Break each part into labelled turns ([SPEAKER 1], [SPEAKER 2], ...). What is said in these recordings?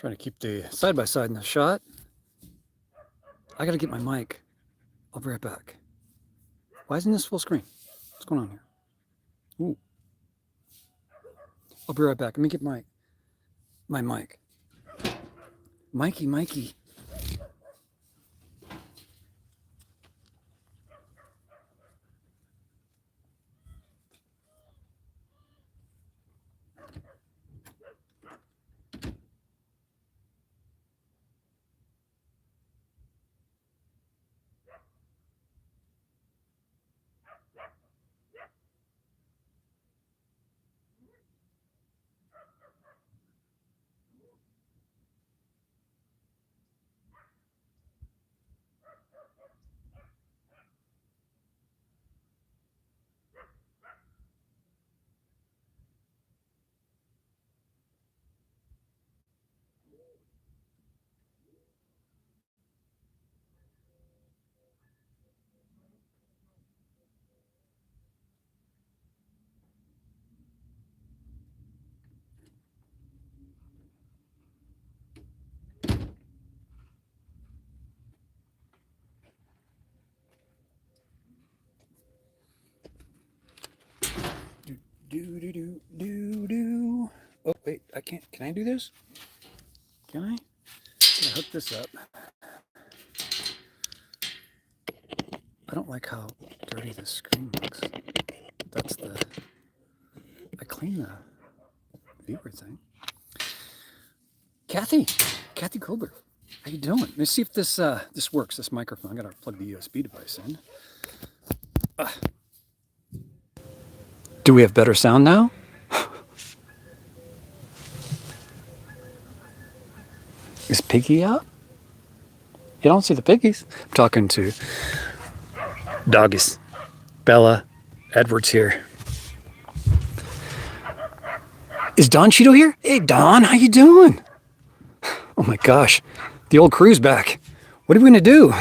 [SPEAKER 1] Trying to keep the side-by-side in the shot. I gotta get my mic. I'll be right back. Why isn't this full screen? What's going on here? Ooh. I'll be right back. Let me get my mic. Mikey. Do. Oh, wait, I can't. Can I do this? Can I? I'm gonna hook this up. I don't like how dirty the screen looks. That's the. I clean the viewer thing. Kathy Colbert, how you doing? Let's see if this this works. This microphone. I gotta plug the USB device in. Do we have better sound now? Is Piggy out? You don't see the piggies. I'm talking to doggies. Bella, Edward's here. Is Don Cheeto here? Hey Don, how you doing? Oh my gosh, the old crew's back. What are we gonna do?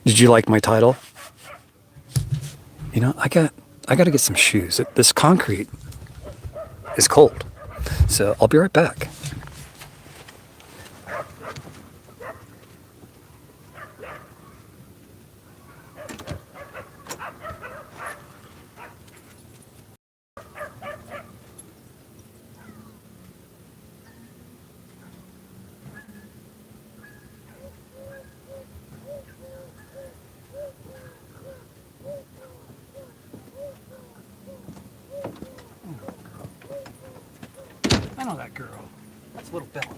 [SPEAKER 1] Did you like my title? You know, I got to get some shoes. This concrete is cold, so I'll be right back. I know that girl. That's little Bella.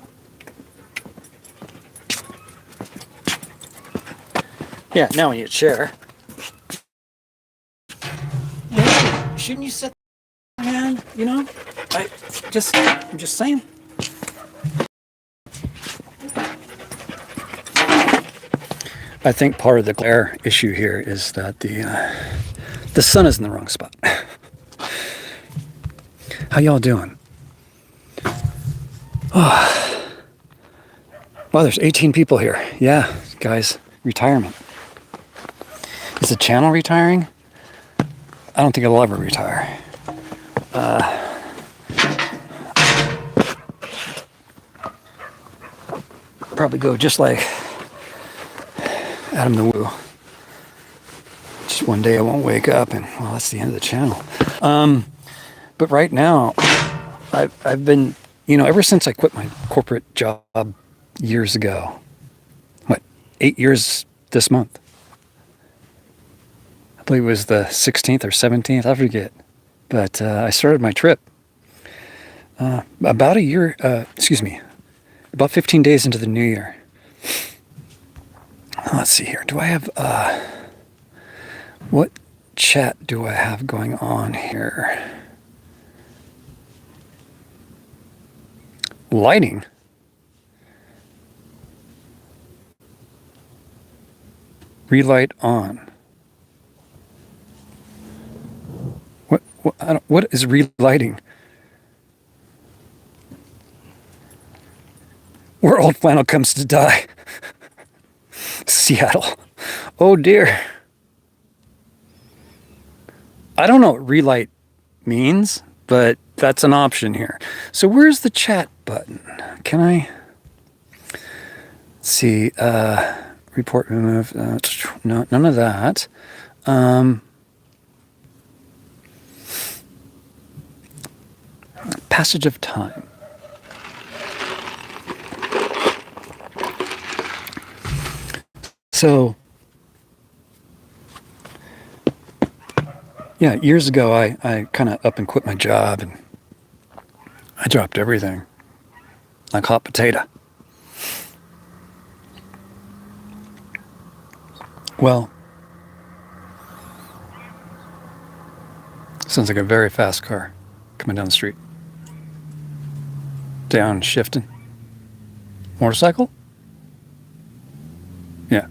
[SPEAKER 1] Yeah, now we need a chair. Yeah, shouldn't you sit there, man? You know? I'm just saying. I think part of the glare issue here is that the sun is in the wrong spot. How y'all doing? Oh. Wow, there's 18 people here. Yeah, guys, retirement. Is the channel retiring? I don't think it'll ever retire. Probably go just like Adam the Woo. Just one day I won't wake up and, well, that's the end of the channel. But right now, I've been, you know, ever since I quit my corporate job years ago, 8 years this month. I believe it was the 16th or 17th, I forget. But I started my trip about 15 days into the new year. Let's see here. Do I have, what chat do I have going on here? Lighting. Relight on. What is relighting? Where old flannel comes to die. Seattle. Oh dear. I don't know what relight means, but That's an option here. So where's the chat button? Can I see? Report remove. No, none of that. Passage of time. So, yeah, years ago, I kind of up and quit my job, and I dropped everything like hot potato. Well, sounds like a very fast car coming down the street. Down, shifting. Motorcycle? Yeah.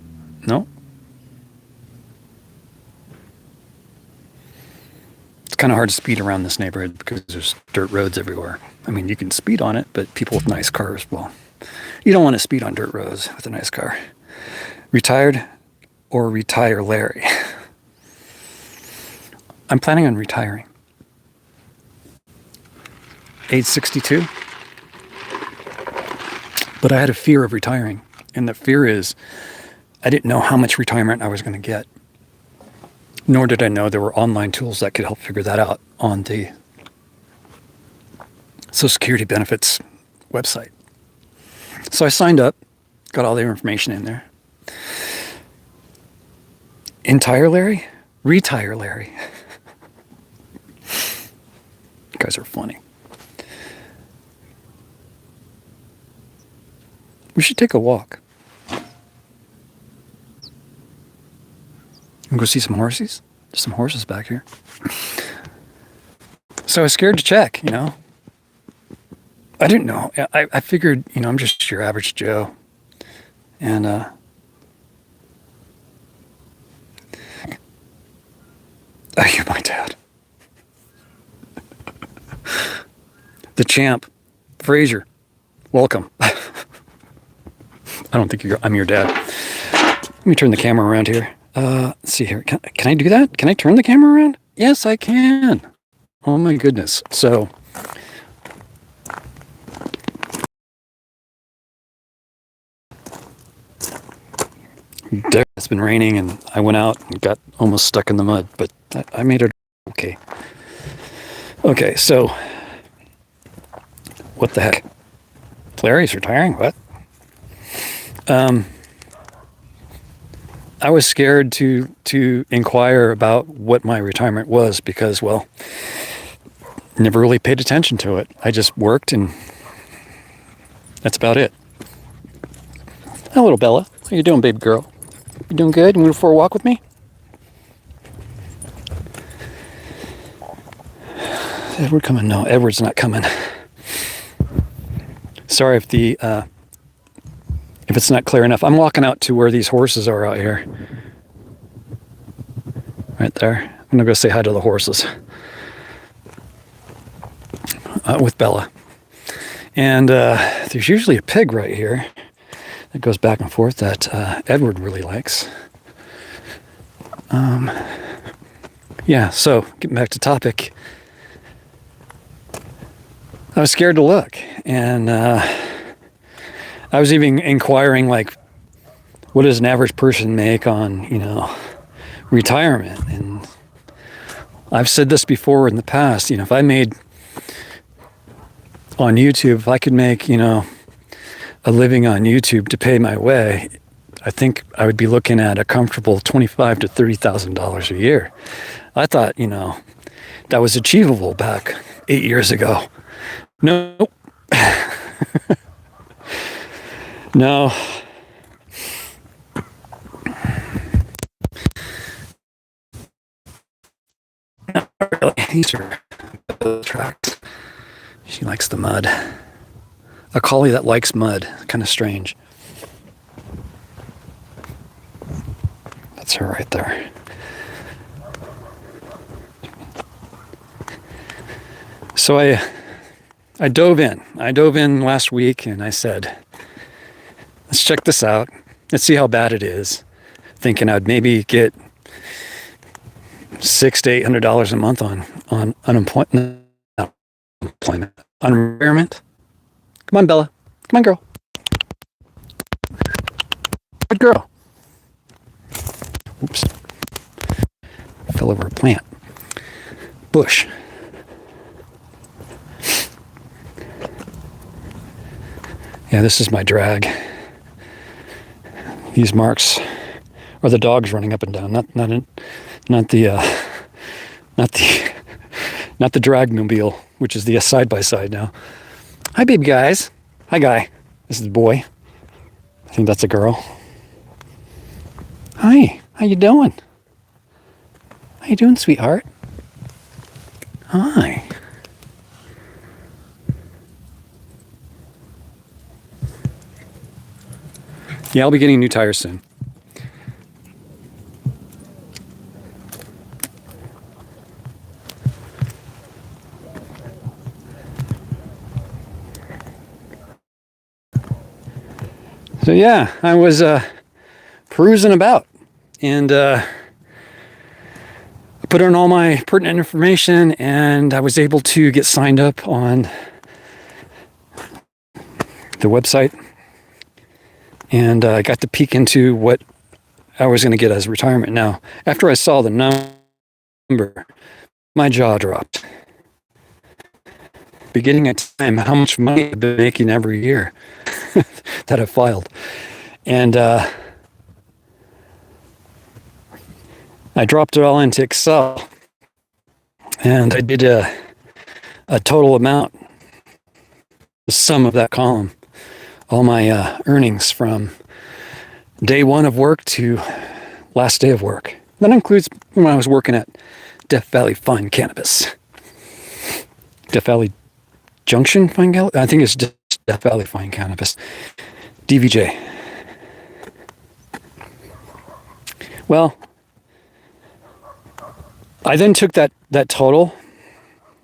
[SPEAKER 1] No? It's kind of hard to speed around this neighborhood because there's dirt roads everywhere. I mean, you can speed on it, but people with nice cars, well, you don't want to speed on dirt roads with a nice car. Retired or retire Larry? I'm planning on retiring. Age 62. But I had a fear of retiring. And the fear is I didn't know how much retirement I was going to get. Nor did I know there were online tools that could help figure that out on the Social Security benefits website. So I signed up, got all their information in there. Entire Larry? Retire Larry. You guys are funny. We should take a walk. And go see some horses. There's some horses back here. So I was scared to check, you know. I didn't know. I figured, you know, I'm just your average Joe. And oh, you're my dad. The champ, Fraser. Welcome. I don't think I'm your dad. Let me turn the camera around here. Let's see here. Can I do that? Can I turn the camera around? Yes, I can. Oh my goodness. So it's been raining and I went out and got almost stuck in the mud, but I made it okay. Okay, so what the heck? Larry's retiring? What? I was scared to inquire about what my retirement was because, well, never really paid attention to it. I just worked and that's about it. Hello, Bella. How you doing, baby girl? You doing good? You moving for a walk with me? Is Edward coming? No, Edward's not coming. Sorry if it's not clear enough. I'm walking out to where these horses are out here. Right there. I'm gonna go say hi to the horses. With Bella. And there's usually a pig right here that goes back and forth that Edward really likes. Yeah, so getting back to topic. I was scared to look, and I was even inquiring, like, what does an average person make on, you know, retirement? And I've said this before in the past, you know, if I made on YouTube, if I could make, you know, a living on YouTube to pay my way, I think I would be looking at a comfortable $25,000 to $30,000 a year. I thought, you know, that was achievable back 8 years ago. Nope. No. Not really. These are tracks. She likes the mud. A collie that likes mud. Kind of strange. That's her right there. So I dove in. I dove in last week and I said, let's check this out. Let's see how bad it is. Thinking I'd maybe get $600 to $800 a month on unemployment. deployment. On retirement. Come on, Bella. Come on, girl. Good girl. Oops. Fell over a plant. Bush. Yeah, this is my drag. These marks are the dogs running up and down, not the dragmobile, which is the side by side now. Hi, baby guys. Hi, guy. This is a boy. I think that's a girl. Hi. How you doing? How you doing, sweetheart? Hi. Yeah, I'll be getting new tires soon. So yeah, I was perusing about, and I put in all my pertinent information, and I was able to get signed up on the website, and I got to peek into what I was going to get as retirement. Now, after I saw the number, my jaw dropped. Beginning at time, how much money I've been making every year that I filed. And I dropped it all into Excel, and I did a total amount, the sum of that column, all my earnings from day one of work to last day of work. That includes when I was working at Death Valley Fine Cannabis. Death Valley Junction Fine Cannabis? I think it's just Death Valley Fine Cannabis. DVJ. Well, I then took that total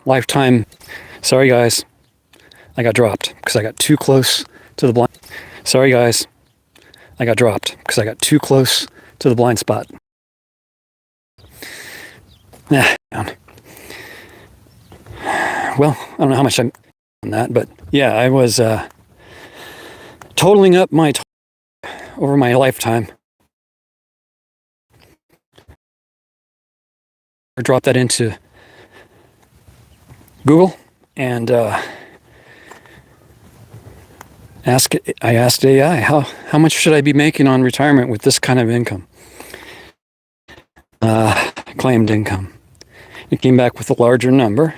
[SPEAKER 1] lifetime. Sorry, guys. I got dropped because I got too close to the blind. Sorry, guys. I got dropped because I got too close to the blind spot. Well, I don't know how much I'm on that, but yeah, I was totaling up my over my lifetime. I dropped that into Google and I asked AI, how much should I be making on retirement with this kind of income? Claimed income. It came back with a larger number.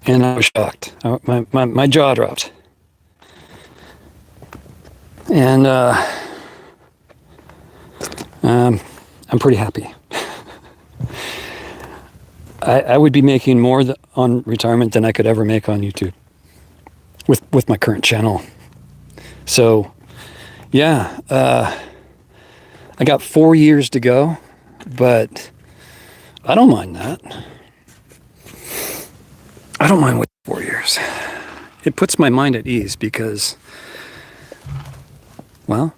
[SPEAKER 1] And I was shocked. My jaw dropped. And I'm pretty happy. I would be making more on retirement than I could ever make on YouTube with my current channel. So, yeah, I got 4 years to go, but I don't mind that. I don't mind waiting 4 years. It puts my mind at ease because, well,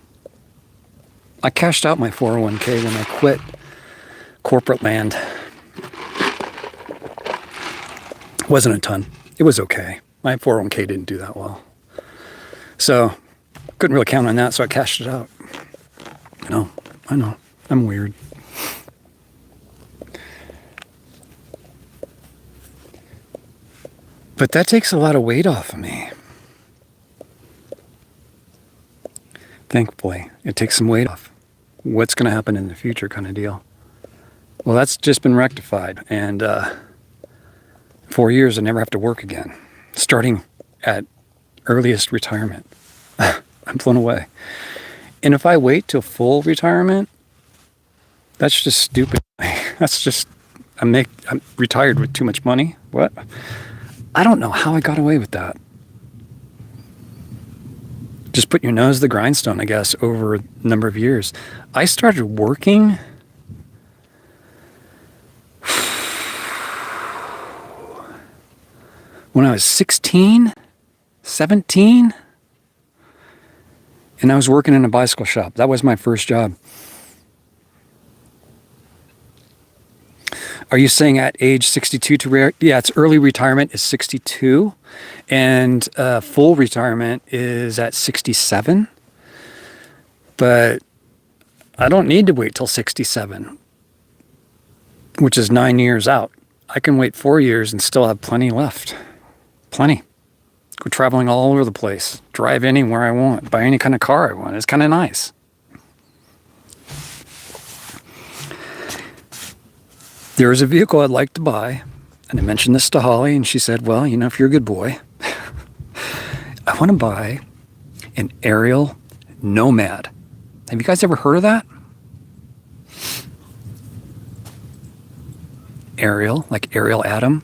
[SPEAKER 1] I cashed out my 401k when I quit corporate land. Wasn't a ton. It was okay. My 401k didn't do that well. So, couldn't really count on that, so I cashed it out. No, I know. I'm weird. But that takes a lot of weight off of me. Thankfully, it takes some weight off. What's going to happen in the future kind of deal. Well, that's just been rectified. And 4 years, I never have to work again. Starting at earliest retirement. I'm blown away. And if I wait till full retirement, that's just stupid. That's just, I'm retired with too much money. What? I don't know how I got away with that. Just put your nose to the grindstone, I guess, over a number of years. I started working when I was 16, 17, and I was working in a bicycle shop. That was my first job. Are you saying at age 62 to yeah, it's early retirement is 62 and full retirement is at 67. But I don't need to wait till 67, which is 9 years out. I can wait 4 years and still have plenty left. Plenty. Go traveling all over the place. Drive anywhere I want. Buy any kind of car I want. It's kind of nice. There is a vehicle I'd like to buy. And I mentioned this to Holly, and she said, well, you know, if you're a good boy, I want to buy an aerial Nomad. Have you guys ever heard of that? Ariel, like Ariel Atom.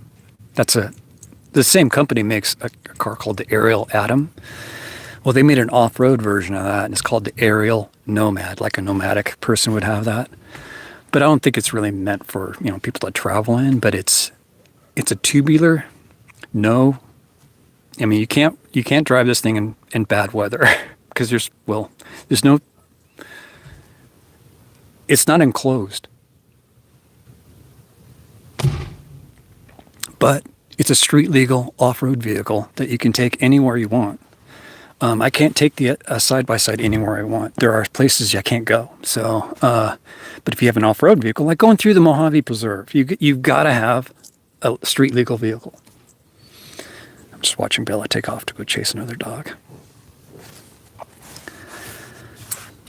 [SPEAKER 1] The same company makes a car called the Ariel Atom. Well, they made an off-road version of that, and it's called the Ariel Nomad, like a nomadic person would have that. But I don't think it's really meant for, you know, people to travel in, but it's a tubular. No, I mean, you can't drive this thing in bad weather because there's no, it's not enclosed. But it's a street legal off-road vehicle that you can take anywhere you want. I can't take the side-by-side anywhere I want. There are places I can't go. So, but if you have an off-road vehicle, like going through the Mojave Preserve, you've got to have a street legal vehicle. I'm just watching Bella take off to go chase another dog.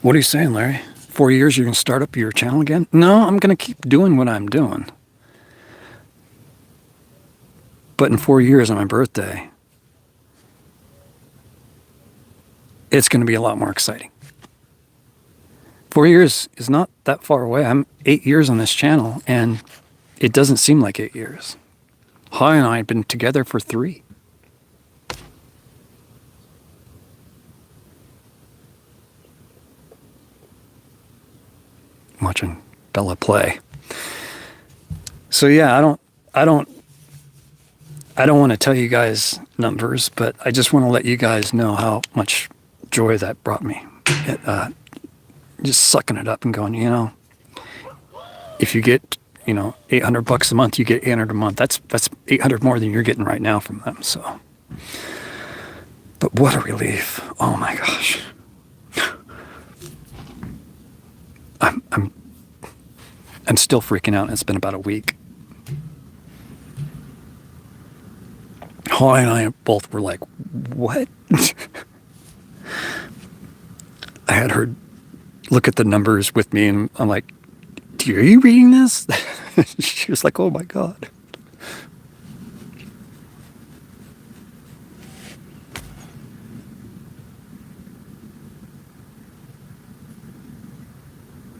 [SPEAKER 1] What are you saying, Larry? 4 years, you're going to start up your channel again? No, I'm going to keep doing what I'm doing. But in 4 years on my birthday, it's going to be a lot more exciting. 4 years is not that far away. I'm 8 years on this channel, and it doesn't seem like 8 years. Holly and I have been together for 3. Watching Bella play. So yeah, I don't want to tell you guys numbers, but I just want to let you guys know how much joy that brought me. Just sucking it up and going, you know, if you get, you know, $800 a month, you get 800 a month. That's 800 more than you're getting right now from them. So, but what a relief! Oh my gosh, I'm still freaking out. It's been about a week. Holly and I both were like, what? I had her look at the numbers with me, and I'm like, are you reading this? She was like, oh my God.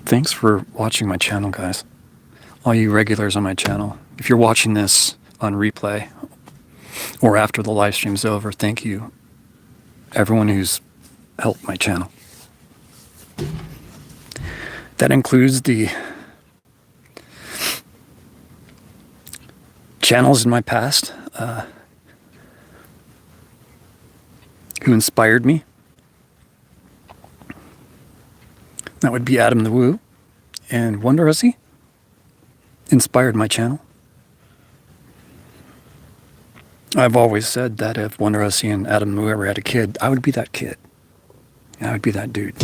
[SPEAKER 1] Thanks for watching my channel, guys. All you regulars on my channel. If you're watching this on replay or after the live stream's over, thank you. Everyone who's helped my channel. That includes the channels in my past who inspired me. That would be Adam the Woo and Wonder Hussy inspired my channel. I've always said that if Wonder Hussy and Adam the Woo ever had a kid, I would be that kid. I would be that dude.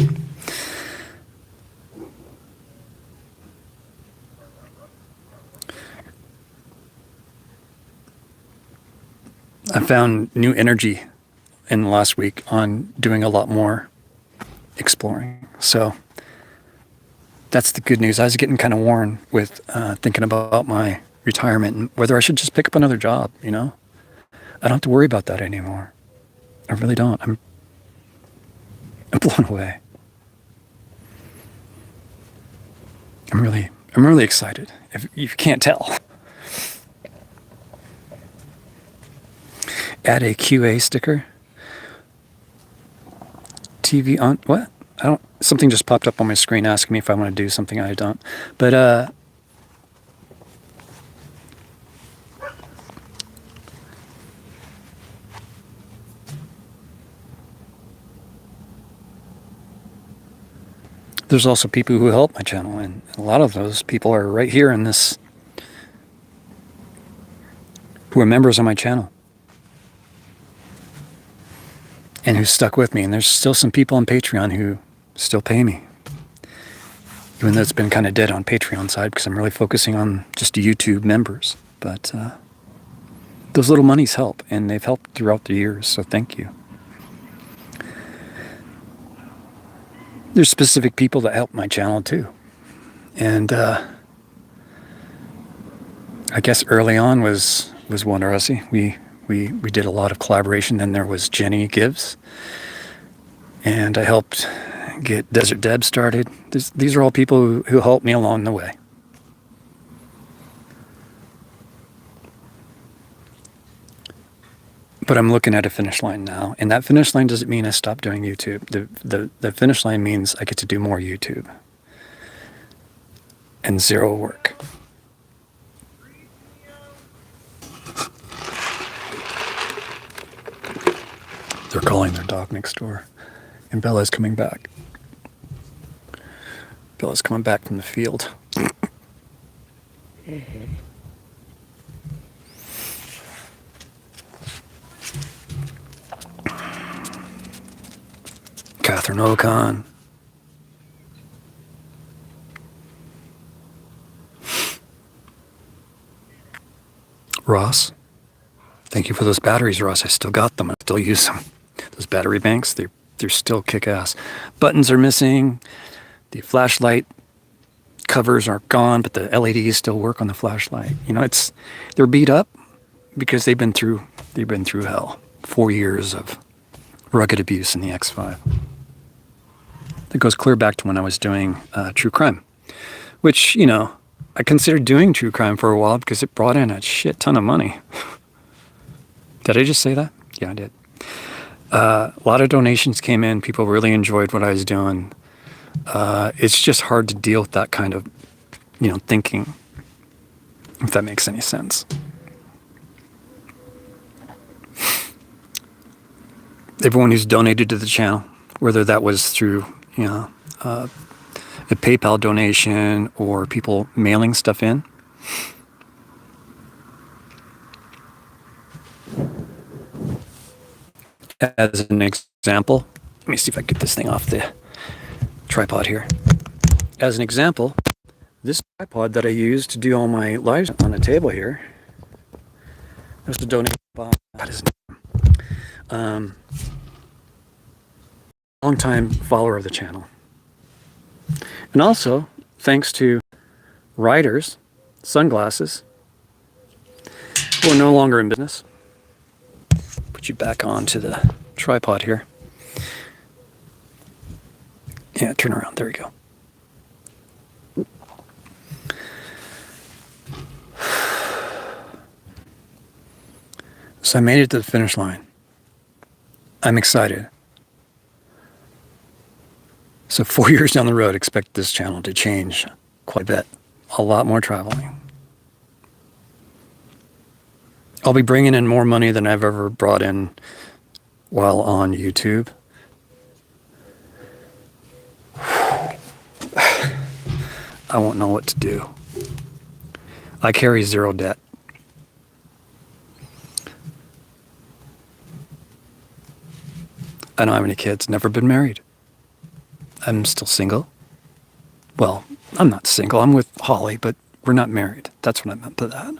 [SPEAKER 1] I found new energy in the last week on doing a lot more exploring. So that's the good news. I was getting kind of worn with thinking about my retirement and whether I should just pick up another job, you know? I don't have to worry about that anymore. I really don't. I'm blown away. I'm really excited. If you can't tell. Add a QA sticker. TV on what? Something just popped up on my screen asking me if I want to do something I don't. But there's also people who help my channel, and a lot of those people are right here in this who are members on my channel and who stuck with me. And there's still some people on Patreon who still pay me, even though it's been kind of dead on Patreon side because I'm really focusing on just YouTube members. But those little monies help, and they've helped throughout the years, so thank you. There's specific people that help my channel too. And I guess early on was Wonder Russie. We did a lot of collaboration. Then there was Jenny Gives, and I helped get Desert Deb started. These are all people who helped me along the way. But I'm looking at a finish line now, and that finish line doesn't mean I stop doing YouTube. The finish line means I get to do more YouTube and zero work. They're calling their dog next door, and Bella's coming back. Bella's coming back from the field. Mm-hmm. Catherine Ocon. Ross, thank you for those batteries, Ross. I still got them. I still use them. Those battery banks, they're still kick-ass. Buttons are missing. The flashlight covers are gone, but the LEDs still work on the flashlight. You know, they're beat up because they've been through hell. 4 years of rugged abuse in the X5. That goes clear back to when I was doing true crime, which, you know, I considered doing true crime for a while because it brought in a shit ton of money. Did I just say that? Yeah, I did. A lot of donations came in. People really enjoyed what I was doing. It's just hard to deal with that kind of, you know, thinking, if that makes any sense. Everyone who's donated to the channel, whether that was through, you know, a PayPal donation or people mailing stuff in. As an example, let me see if I get this thing off the tripod here. As an example, this tripod that I use to do all my lives on the table here, was a donation by long-time follower of the channel. And also, thanks to Riders Sunglasses, who are no longer in business. Put you back onto the tripod here. Yeah, turn around. There we go. So I made it to the finish line. I'm excited. So 4 years down the road, expect this channel to change quite a bit. A lot more traveling. I'll be bringing in more money than I've ever brought in while on YouTube. I won't know what to do. I carry zero debt. I don't have any kids, never been married. I'm still single. Well, I'm not single, I'm with Holly, but we're not married. That's what I meant by that.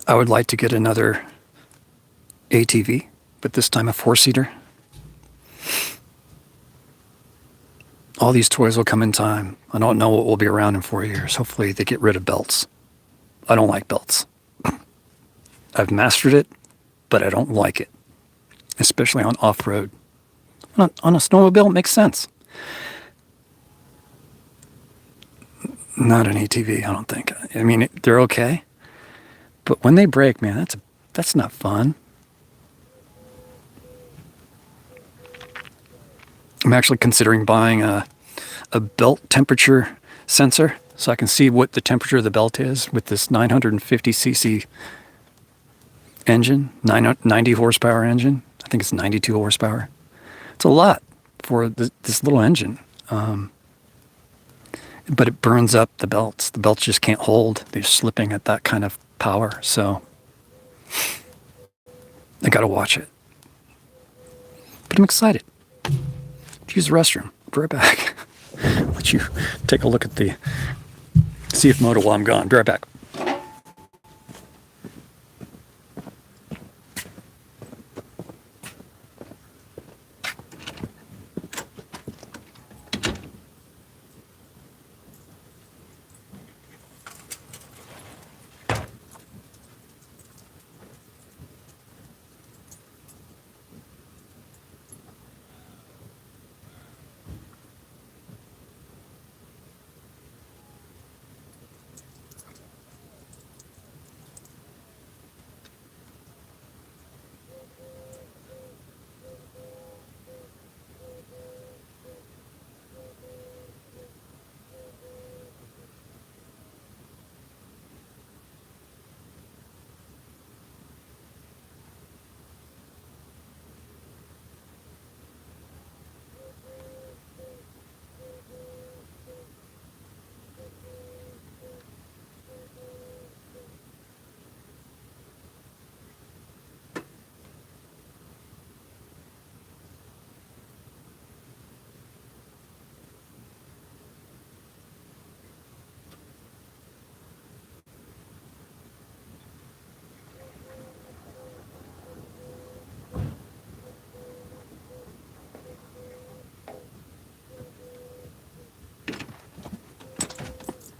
[SPEAKER 1] I would like to get another ATV, but this time a 4-seater. All these toys will come in time. I don't know what will be around in 4 years. Hopefully they get rid of belts. I don't like belts. I've mastered it, but I don't like it, especially on off-road. On a snowmobile, it makes sense. Not an ATV, I don't think. I mean, they're okay, but when they break, man, that's not fun. I'm actually considering buying a belt temperature sensor so I can see what the temperature of the belt is with this 950cc engine, 90 horsepower engine. I think it's 92 horsepower. It's a lot for this little engine. But it burns up the belts. The belts just can't hold. They're slipping at that kind of power. So I got to watch it. But I'm excited to use the restroom. I'll be right back. Let you take a look at the CF motor while I'm gone. Be right back.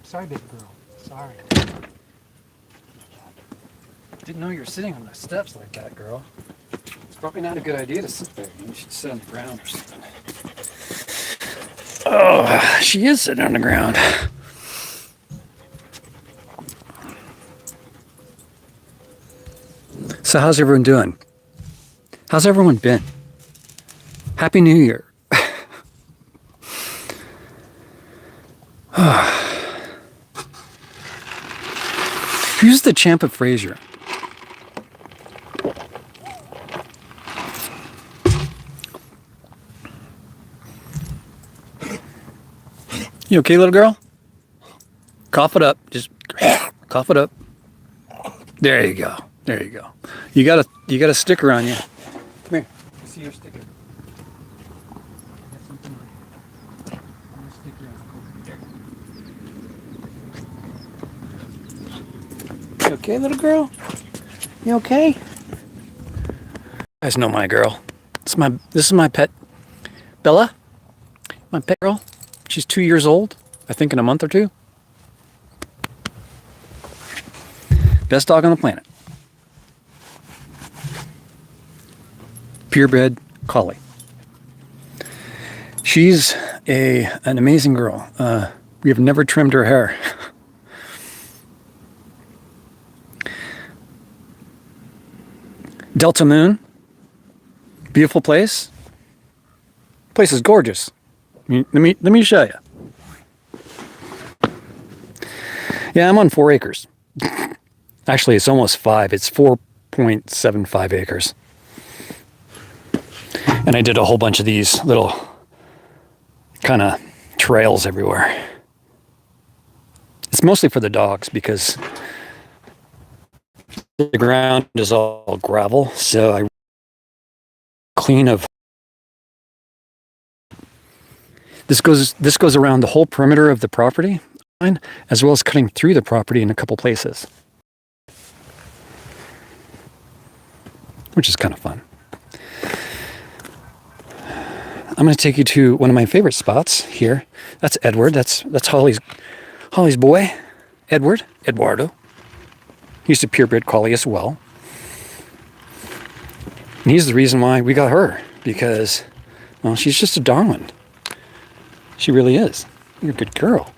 [SPEAKER 1] Sorry, big girl. Sorry. Didn't know you were sitting on the steps like that, girl. It's probably not a good idea to sit there. You should sit on the ground or something. Oh, she is sitting on the ground. So how's everyone doing? How's everyone been? Happy New Year. Who's the champ of Frasier? You okay, little girl? Cough it up. Just cough it up. There you go. There you go. You got a sticker on you. Come here. I see your sticker. You okay, little girl? You okay? You guys know my girl. This is my pet, Bella. My pet girl. She's 2 years old. I think in a month or two. Best dog on the planet. Purebred collie. She's an amazing girl. We have never trimmed her hair. Delta Moon, beautiful place. Place is gorgeous. Let me show you. Yeah, I'm on 4 acres. Actually, it's almost 5. It's 4.75 acres. And I did a whole bunch of these little kind of trails everywhere. It's mostly for the dogs because the ground is all gravel, so I clean of. This goes around the whole perimeter of the property line, as well as cutting through the property in a couple places, which is kind of fun. I'm going to take you to one of my favorite spots here. That's Edward. That's Holly's boy, Eduardo. He's a purebred collie as well. And he's the reason why we got her, because, well, she's just a darling. She really is. You're a good girl,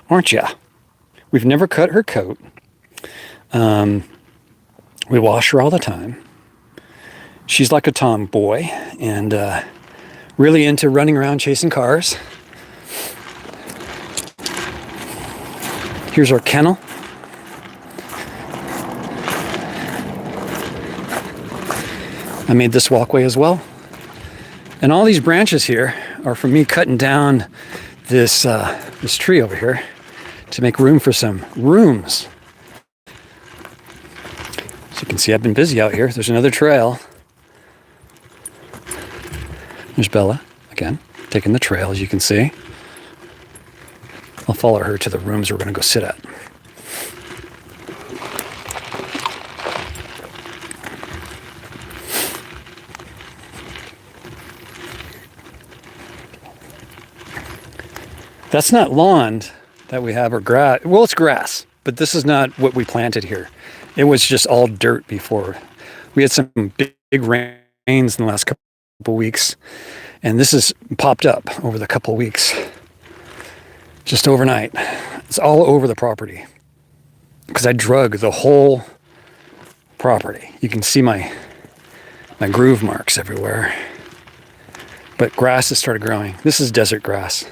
[SPEAKER 1] aren't ya? We've never cut her coat. We wash her all the time. She's like a tomboy and really into running around chasing cars. Here's our kennel. I made this walkway as well. And all these branches here are from me cutting down this this tree over here to make room for some rooms. So you can see I've been busy out here. There's another trail. There's Bella again, taking the trail, as you can see. I'll follow her to the rooms we're going to go sit at. That's not lawn that we have, or grass. Well, it's grass, but this is not what we planted here. It was just all dirt before. We had some big rains in the last couple weeks, and this has popped up over the couple weeks. Just overnight. It's all over the property because I drug the whole property. You can see my groove marks everywhere. But grass has started growing. This is desert grass.